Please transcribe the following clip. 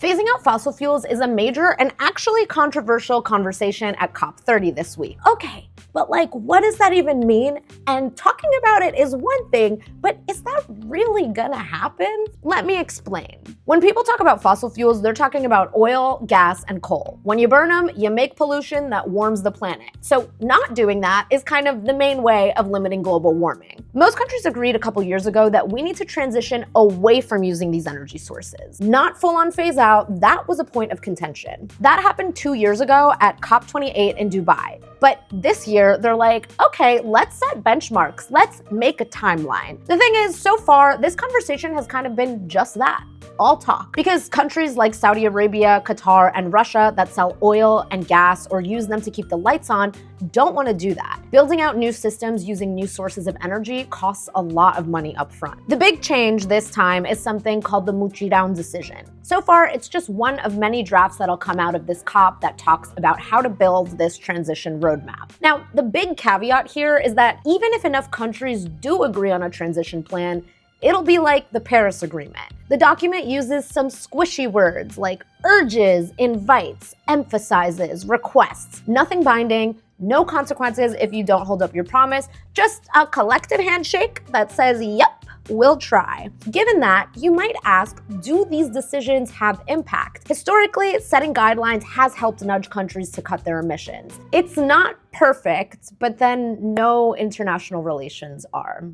Phasing out fossil fuels is a major and actually controversial conversation at COP30 this week. Okay, but what does that even mean? And talking about it is one thing, but is that really gonna happen? Let me explain. When people talk about fossil fuels, they're talking about oil, gas, and coal. When you burn them, you make pollution that warms the planet. So not doing that is kind of the main way of limiting global warming. Most countries agreed a couple years ago that we need to transition away from using these energy sources. Not full-on phase out, that was a point of contention. That happened 2 years ago at COP28 in Dubai. But this year, they're like, okay, let's set benchmarks. Let's make a timeline. The thing is, so far, this conversation has kind of been just that. All talk. Because countries like Saudi Arabia, Qatar, and Russia that sell oil and gas or use them to keep the lights on don't want to do that. Building out new systems using new sources of energy costs a lot of money up front. The big change this time is something called the Muchidown decision. So far, it's just one of many drafts that'll come out of this COP that talks about how to build this transition roadmap. Now, the big caveat here is that even if enough countries do agree on a transition plan, it'll be like the Paris Agreement. The document uses some squishy words like urges, invites, emphasizes, requests. Nothing binding, no consequences if you don't hold up your promise, just a collected handshake that says, yep, we'll try. Given that, you might ask, do these decisions have impact? Historically, setting guidelines has helped nudge countries to cut their emissions. It's not perfect, but then no international relations are.